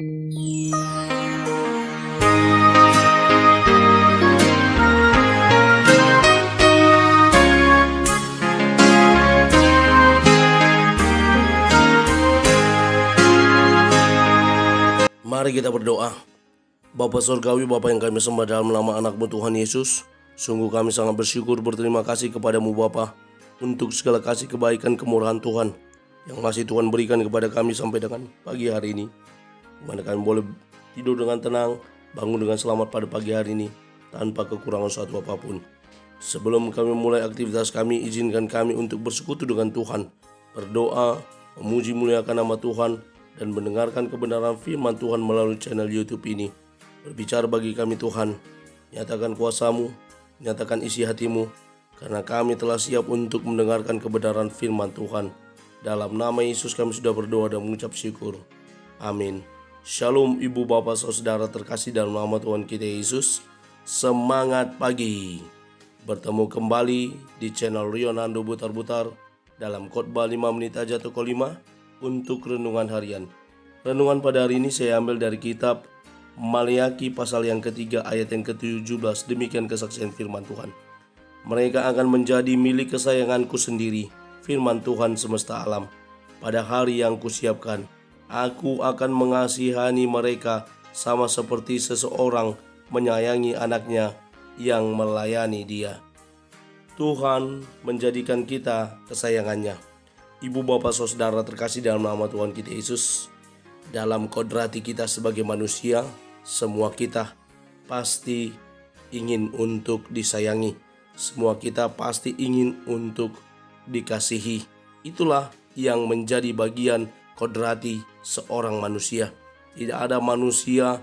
Mari kita berdoa. Bapa Surgawi, Bapa yang kami sembah dalam nama anak-Mu Tuhan Yesus, sungguh kami sangat bersyukur berterima kasih kepadamu Bapa untuk segala kasih kebaikan kemurahan Tuhan yang masih Tuhan berikan kepada kami sampai dengan pagi hari ini, di mana kami boleh tidur dengan tenang, bangun dengan selamat pada pagi hari ini tanpa kekurangan suatu apapun. Sebelum kami mulai aktivitas kami, izinkan kami untuk bersekutu dengan Tuhan, berdoa, memuji muliakan nama Tuhan, dan mendengarkan kebenaran firman Tuhan melalui channel YouTube ini. Berbicara bagi kami Tuhan, nyatakan kuasa-Mu, nyatakan isi hati-Mu, karena kami telah siap untuk mendengarkan kebenaran firman Tuhan. Dalam nama Yesus kami sudah berdoa dan mengucap syukur. Amin. Shalom ibu bapak saudara terkasih dalam nama Tuhan kita Yesus. Semangat pagi. Bertemu kembali di channel Rionando Butar-Butar dalam khotbah 5 menit aja toko 5 untuk renungan harian. Renungan pada hari ini saya ambil dari kitab Maleakhi pasal yang ketiga ayat yang ke-17. Demikian kesaksian firman Tuhan. Mereka akan menjadi milik kesayanganku sendiri, firman Tuhan semesta alam. Pada hari yang kusiapkan, aku akan mengasihani mereka sama seperti seseorang menyayangi anaknya yang melayani dia. Tuhan menjadikan kita kesayangannya. Ibu bapak saudara terkasih dalam nama Tuhan kita Yesus, dalam kodrati kita sebagai manusia, semua kita pasti ingin untuk disayangi. Semua kita pasti ingin untuk dikasihi. Itulah yang menjadi bagian kodrati seorang manusia. Tidak ada manusia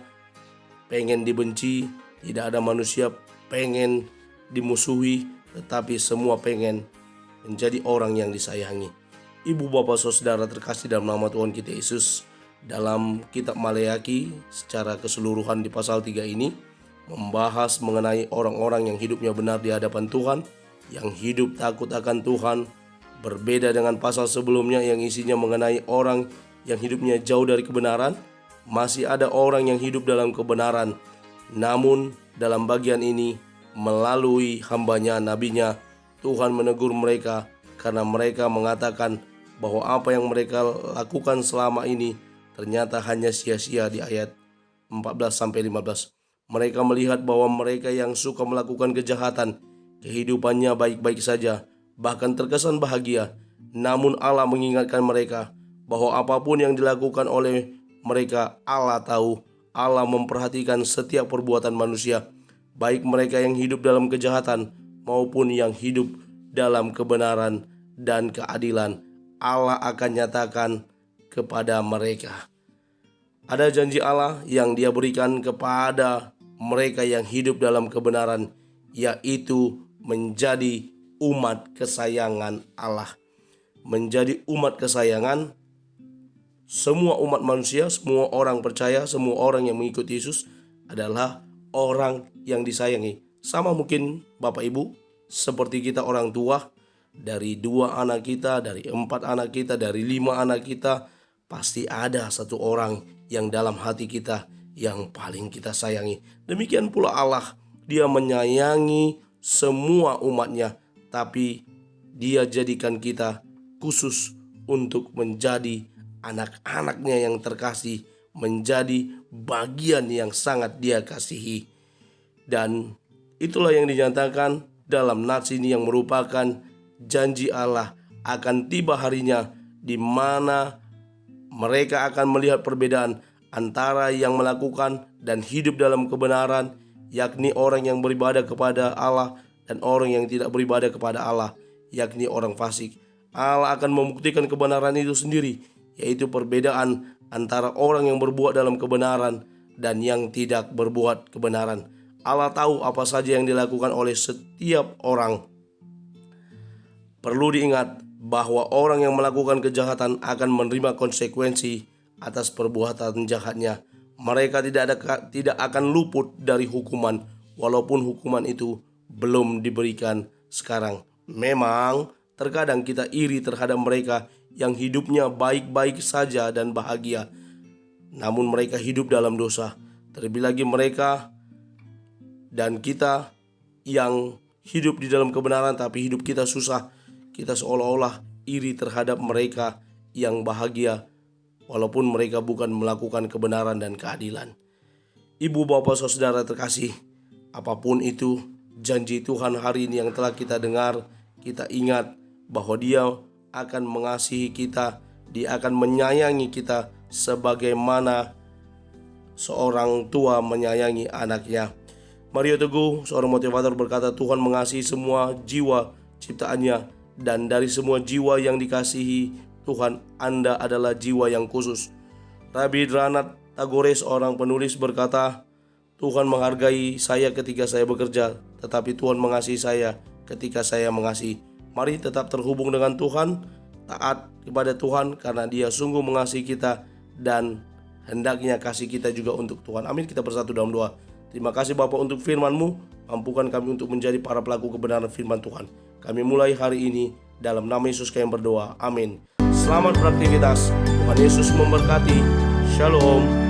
pengen dibenci, tidak ada manusia pengen dimusuhi, tetapi semua pengen menjadi orang yang disayangi. Ibu bapak saudara terkasih dalam nama Tuhan kita Yesus, dalam kitab Maleakhi secara keseluruhan di pasal 3 ini membahas mengenai orang-orang yang hidupnya benar di hadapan Tuhan, yang hidup takut akan Tuhan. Berbeda dengan pasal sebelumnya yang isinya mengenai orang yang hidupnya jauh dari kebenaran. Masih ada orang yang hidup dalam kebenaran, namun dalam bagian ini melalui hambanya, nabinya, Tuhan menegur mereka karena mereka mengatakan bahwa apa yang mereka lakukan selama ini ternyata hanya sia-sia. Di ayat 14-15 mereka melihat bahwa mereka yang suka melakukan kejahatan, kehidupannya baik-baik saja, bahkan terkesan bahagia. Namun Allah mengingatkan mereka bahwa apapun yang dilakukan oleh mereka, Allah tahu. Allah memperhatikan setiap perbuatan manusia, baik mereka yang hidup dalam kejahatan maupun yang hidup dalam kebenaran dan keadilan. Allah akan nyatakan kepada mereka. Ada janji Allah yang Dia berikan kepada mereka yang hidup dalam kebenaran, yaitu menjadi umat kesayangan Allah. Menjadi umat kesayangan semua umat manusia, semua orang percaya, semua orang yang mengikuti Yesus adalah orang yang disayangi. Sama mungkin Bapak Ibu, seperti kita orang tua, dari 2 anak kita, dari 4 anak kita, dari 5 anak kita, pasti ada satu orang yang dalam hati kita yang paling kita sayangi. Demikian pula Allah, Dia menyayangi semua umatnya, tapi Dia jadikan kita khusus untuk menjadi anak-anaknya yang terkasih, menjadi bagian yang sangat Dia kasihi. Dan itulah yang dinyatakan dalam nats ini yang merupakan janji Allah akan tiba harinya di mana mereka akan melihat perbedaan antara yang melakukan dan hidup dalam kebenaran, yakni orang yang beribadah kepada Allah, dan orang yang tidak beribadah kepada Allah, yakni orang fasik. Allah akan membuktikan kebenaran itu sendiri, yaitu perbedaan antara orang yang berbuat dalam kebenaran dan yang tidak berbuat kebenaran. Allah tahu apa saja yang dilakukan oleh setiap orang. Perlu diingat bahwa orang yang melakukan kejahatan akan menerima konsekuensi atas perbuatan jahatnya. Mereka tidak akan luput dari hukuman, walaupun hukuman itu belum diberikan sekarang. Memang terkadang kita iri terhadap mereka yang hidupnya baik-baik saja dan bahagia. namun mereka hidup dalam dosa. Terlebih lagi mereka dan kita yang hidup di dalam kebenaran tapi hidup kita susah. Kita seolah-olah iri terhadap mereka yang bahagia walaupun mereka bukan melakukan kebenaran dan keadilan. Ibu, bapak, saudara terkasih, apapun itu janji Tuhan hari ini yang telah kita dengar, kita ingat bahwa Dia akan mengasihi kita, Dia akan menyayangi kita sebagaimana seorang tua menyayangi anaknya. Mario Teguh, seorang motivator, berkata, Tuhan mengasihi semua jiwa ciptaannya, dan dari semua jiwa yang dikasihi Tuhan, Anda adalah jiwa yang khusus. Rabbi Dranat Tagore, seorang penulis, berkata, Tuhan menghargai saya ketika saya bekerja, tetapi Tuhan mengasihi saya ketika saya mengasihi. Mari tetap terhubung dengan Tuhan, taat kepada Tuhan karena Dia sungguh mengasihi kita dan hendaknya kasih kita juga untuk Tuhan. Amin. Kita bersatu dalam doa. Terima kasih Bapa untuk firman-Mu. Mampukan kami untuk menjadi para pelaku kebenaran firman Tuhan. Kami mulai hari ini dalam nama Yesus kami berdoa. Amin. Selamat beraktivitas. Tuhan Yesus memberkati. Shalom.